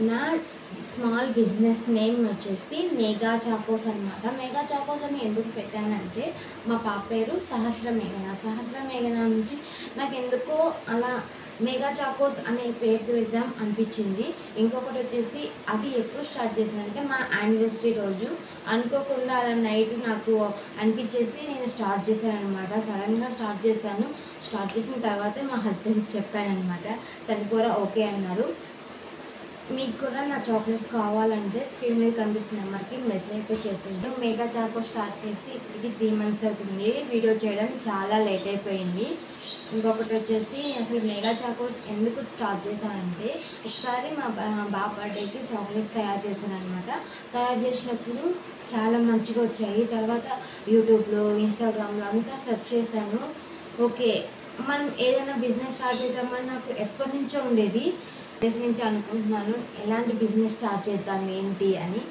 నా small business name వచ్చేసి mega Chocos అనమాట. మెగా చాకోస్ అని ఎందుకు పెట్టానంటే మా పాప పేరు సహస్ర మేఘన నుంచి నాకు ఎందుకో అలా మెగా చాకోస్ అనే పేరు పెడదాం అనిపించింది. ఇంకొకటి వచ్చేసి అది ఎప్పుడు స్టార్ట్ చేశానంటే మా యానివర్సరీ రోజు అనుకోకుండా అలా నైట్ నాకు అనిపించేసి నేను స్టార్ట్ చేశాను అనమాట. సడన్గా స్టార్ట్ చేసిన తర్వాతే మా హస్బెండ్కి చెప్పాను అనమాట. తను కూడా ఓకే అన్నారు. మీకు కూడా నా చాక్లెట్స్ కావాలంటే స్క్రీన్ మీద కనిపిస్తున్న నెంబర్కి మెసేజ్ అయితే చేసింది. మెగా చాకో స్టార్ట్ చేసి ఇప్పటికి 3 months అవుతుంది. వీడియో చేయడం చాలా లేట్ అయిపోయింది. ఇంకొకటి వచ్చేసి అసలు మెగా చాకోస్ ఎందుకు స్టార్ట్ చేశానంటే ఒకసారి మా బాబు బర్త్డేకి చాక్లెట్స్ తయారు చేశాను అనమాట. తయారు చేసినప్పుడు చాలా మంచిగా వచ్చాయి. తర్వాత యూట్యూబ్లో ఇన్స్టాగ్రామ్లో అంతా సెర్చ్ చేశాను. ఓకే, మనం ఏదైనా బిజినెస్ స్టార్ట్ చేద్దామని నాకు ఎప్పటి నుంచో ఉండేది. నుంచి అనుకుంటున్నాను ఎలాంటి బిజినెస్ స్టార్ట్ చేద్దాం ఏంటి అని.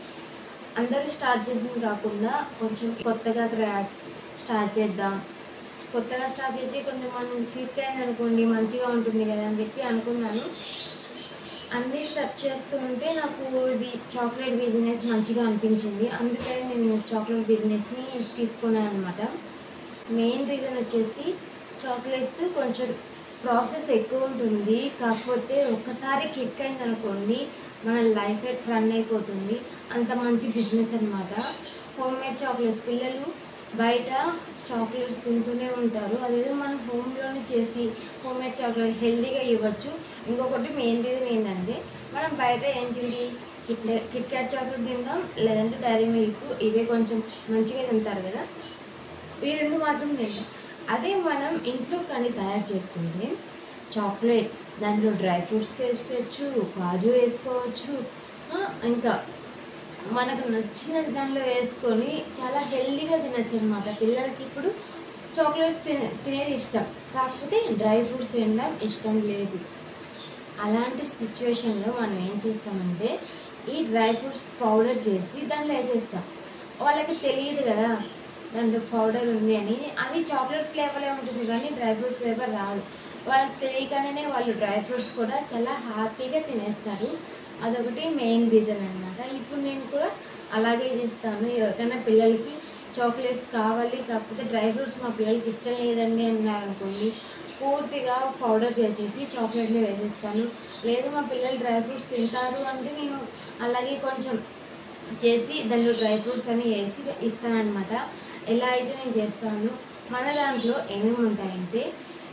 అందరూ స్టార్ట్ చేసింది కాకుండా కొంచెం కొత్తగా స్టార్ట్ చేద్దాం, కొత్తగా స్టార్ట్ చేసి కొంచెం మనం క్లిక్ అయింది అనుకోండి మంచిగా ఉంటుంది కదా అని చెప్పి అనుకున్నాను. అన్నీ సెర్చ్ చేస్తూ ఉంటే నాకు ఇది చాక్లెట్ బిజినెస్ మంచిగా అనిపించింది. అందుకని నేను చాక్లెట్ బిజినెస్ని తీసుకున్నాను అనమాట. మెయిన్ రీజన్ వచ్చేసి చాక్లెట్స్ కొంచెం ప్రాసెస్ ఎక్కువ ఉంటుంది. కాకపోతే ఒక్కసారి క్లిక్ అయింది అనుకోండి మన లైఫ్ రన్ అయిపోతుంది. అంత మంచి బిజినెస్ అనమాట. హోమ్మేడ్ చాక్లెట్స్ పిల్లలు బయట చాక్లెట్స్ తింటూనే ఉంటారు. అదేదో మనం హోమ్లోనే చేసి హోమ్మేడ్ చాక్లెట్ హెల్తీగా ఇవ్వచ్చు. ఇంకొకటి మెయిన్ రీజన్ ఏంటంటే మనం బయట ఏంటిది కిట్ క్యాట్ చాక్లెట్ తింటాం, లేదంటే డైరీ మిల్క్, ఇవే కొంచెం మంచిగా తింటారు కదా, ఈ రెండు మాత్రం తింటాం. అదే మనం ఇంట్లో కానీ తయారు చేసుకుంటే చాక్లెట్ దాంట్లో డ్రై ఫ్రూట్స్ వేసుకోవచ్చు, కాజు వేసుకోవచ్చు, ఇంకా మనకు నచ్చిన దాంట్లో వేసుకొని చాలా హెల్తీగా తినచ్చు అనమాట. పిల్లలకి ఇప్పుడు చాక్లెట్స్ తినేది ఇష్టం, కాకపోతే డ్రై ఫ్రూట్స్ తినడం ఇష్టం లేదు. అలాంటి సిచ్యువేషన్లో మనం ఏం చేస్తామంటే ఈ డ్రై ఫ్రూట్స్ పౌడర్ చేసి దాంట్లో వేసేస్తాం. వాళ్ళకి తెలియదు కదా దాంట్లో పౌడర్ ఉంది అని. అవి చాక్లెట్ ఫ్లేవర్లే ఉంటుంది కానీ డ్రై ఫ్రూట్ ఫ్లేవర్ రాదు. వాళ్ళకి తెలియగానే వాళ్ళు డ్రై ఫ్రూట్స్ కూడా చాలా హ్యాపీగా తినేస్తారు. అదొకటి మెయిన్ రీజన్ అనమాట. ఇప్పుడు నేను కూడా అలాగే చేస్తాను. ఎవరికైనా పిల్లలకి చాక్లెట్స్ కావాలి కాకపోతే డ్రై ఫ్రూట్స్ మా పిల్లలకి ఇష్టం లేదండి అన్నారనుకోండి, పూర్తిగా పౌడర్ చేసేసి చాక్లెట్లు వేసేస్తాను. లేదు మా పిల్లలు డ్రై ఫ్రూట్స్ తింటారు అంటే నేను అలాగే కొంచెం చేసి దాంట్లో డ్రై ఫ్రూట్స్ అని వేసి ఇస్తానన్నమాట. ఎలా అయితే నేను చేస్తాను. మన దాంట్లో ఏమేమి ఉంటాయంటే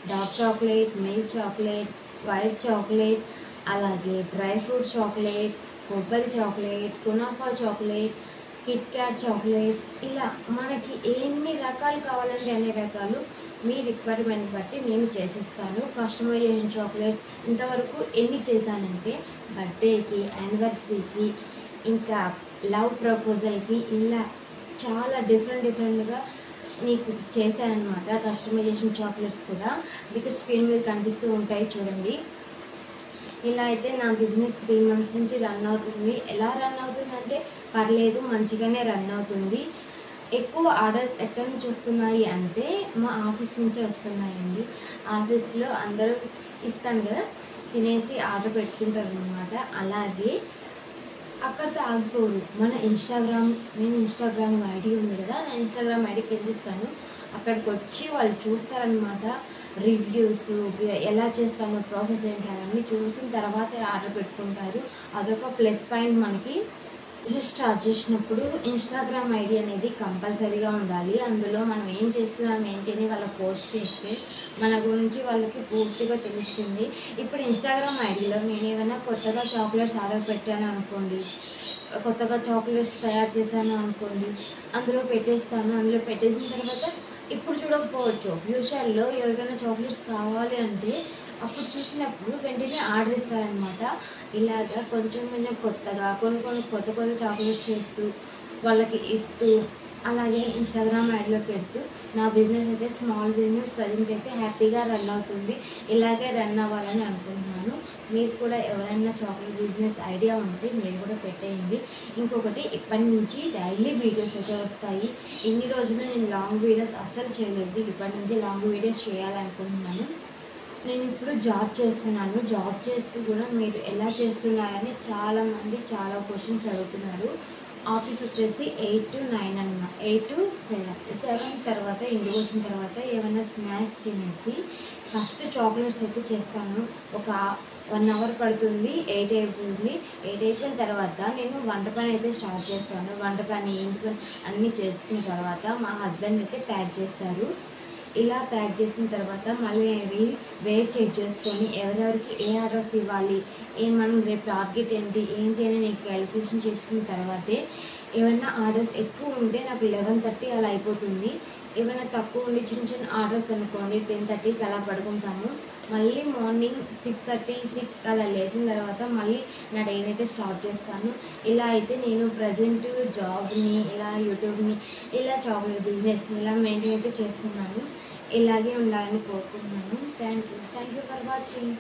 dark chocolate, milk chocolate, white chocolate, అలాగే డ్రై ఫ్రూట్ చాక్లెట్, కొబ్బరి chocolate, kunafa chocolate, Kit Kat chocolates, ఇలా మనకి ఎన్ని రకాలు కావాలంటే అన్ని రకాలు మీ రిక్వైర్మెంట్ బట్టి నేను చేసిస్తాను. కస్టమైజేషన్ చాక్లెట్స్ ఇంతవరకు ఎన్ని చేశానంటే బర్త్డేకి, యానివర్సరీకి, ఇంకా లవ్ ప్రపోజల్కి, ఇలా చాలా డిఫరెంట్గా నీకు చేశానమాట. కస్టమైజేషన్ చాక్లెట్స్ కూడా మీకు స్క్రీన్ మీద కనిపిస్తూ ఉంటాయి చూడండి. ఇలా అయితే నా బిజినెస్ 3 months నుంచి రన్ అవుతుంది. ఎలా రన్ అవుతుందంటే పర్లేదు మంచిగానే రన్ అవుతుంది. ఎక్కువ ఆర్డర్స్ ఎక్కడి నుంచి వస్తున్నాయి అంటే మా ఆఫీస్ నుంచే వస్తున్నాయండి. ఆఫీస్లో అందరూ ఇస్తాను కదా తినేసి ఆర్డర్ పెట్టుకుంటారు అనమాట. అలాగే అక్కడితో ఆగిపోరు. నేను ఇన్స్టాగ్రామ్ ఐడి ఉంది కదా, నా ఇన్స్టాగ్రామ్ ఐడికి వెళ్ళిస్తాను. అక్కడికి వచ్చి వాళ్ళు చూస్తారనమాట. రివ్యూస్ ఎలా చేస్తామో ప్రాసెస్ ఏంటి అవన్నీ చూసిన తర్వాత ఆర్డర్ పెట్టుకుంటారు. అదొక ప్లస్ పాయింట్ మనకి. బిజినెస్ స్టార్ట్ చేసినప్పుడు ఇన్స్టాగ్రామ్ ఐడి అనేది కంపల్సరీగా ఉండాలి. అందులో మనం ఏం చేస్తున్నాం ఏంటి అని వాళ్ళకి పోస్ట్ చేస్తే మన గురించి వాళ్ళకి పూర్తిగా తెలుస్తుంది. ఇప్పుడు ఇన్స్టాగ్రామ్ ఐడిలో నేను ఏమైనా కొత్తగా చాక్లెట్స్ ఆర్డర్ పెట్టాను అనుకోండి, కొత్తగా చాక్లెట్స్ తయారు చేశాను అనుకోండి, అందులో పెట్టేస్తాను. అందులో పెట్టేసిన తర్వాత ఇప్పుడు చూడకపోవచ్చు, ఫ్యూచర్లో ఎవరికైనా చాక్లెట్స్ కావాలి అంటే అప్పుడు చూసినప్పుడు వెంటనే ఆర్డర్ ఇస్తారనమాట. ఇలాగా కొంచెం కొత్తగా కొన్ని కొత్త చాక్లెట్స్ చేస్తూ వాళ్ళకి ఇస్తూ అలాగే ఇన్స్టాగ్రామ్ ఐడిలో పెడుతూ నా బిజినెస్ అయితే స్మాల్ బిజినెస్ ప్రజెంట్ అయితే హ్యాపీగా రన్ అవుతుంది. ఇలాగే రన్ అవ్వాలని అనుకుంటున్నాను. మీరు కూడా ఎవరైనా చాక్లెట్ బిజినెస్ ఐడియా ఉంటే మీరు కూడా పెట్టేయండి. ఇంకొకటి ఇప్పటి నుంచి డైలీ వీడియోస్ అయితే వస్తాయి. ఇన్ని రోజులు నేను లాంగ్ వీడియోస్ అస్సలు చేయలేదు. ఇప్పటి నుంచి లాంగ్ వీడియోస్ చేయాలనుకుంటున్నాను. నేను ఇప్పుడు జాబ్ చేస్తున్నాను. జాబ్ చేస్తూ కూడా మీరు ఎలా చేస్తున్నారని చాలామంది చాలా క్వశ్చన్స్ అడుగుతున్నారు. ఆఫీస్ వచ్చేసి 8-9 అనమాట. 8-7 తర్వాత ఇంటికి వచ్చిన తర్వాత ఏమైనా స్నాక్స్ తినేసి ఫస్ట్ చాక్లెట్స్ అయితే చేస్తాను. ఒక 1 అవర్ పడుతుంది. 8 అయిపోతుంది. 8 అయిపోయిన తర్వాత నేను వంట పని అయితే స్టార్ట్ చేస్తాను. వంట పని, ఇంటి పని అన్నీ చేసుకున్న తర్వాత మా హస్బెండ్ అయితే ప్యాక్ చేస్తారు. ఇలా ప్యాక్ చేసిన తర్వాత మళ్ళీ నేను వెయిట్ చెక్ చేసుకొని ఎవరెవరికి ఏ ఆర్డర్స్ ఇవ్వాలి, మనం రేపు టార్గెట్ ఏంటి అని నేను క్యాలిక్యులేషన్ చేసుకున్న తర్వాతే ఏమైనా ఆర్డర్స్ ఎక్కువ ఉంటే నాకు 11:30 అలా అయిపోతుంది. ఏమైనా తక్కువ ఉండి చిన్న చిన్న ఆర్డర్స్ అనుకోండి 10:30కి అలా పడుకుంటాము. మళ్ళీ మార్నింగ్ 6:30-6 అలా లేచిన తర్వాత మళ్ళీ నా డైని అయితే స్టార్ట్ చేస్తాను. ఇలా అయితే నేను ప్రజెంట్ జాబ్ని, ఇలా యూట్యూబ్ని, ఇలా చాక్లెట్ బిజినెస్ని ఇలా మెయింటైన్ అయితే చేస్తున్నాను. ఇలాగే ఉండాలని కోరుకుంటున్నాను. Thank you for watching.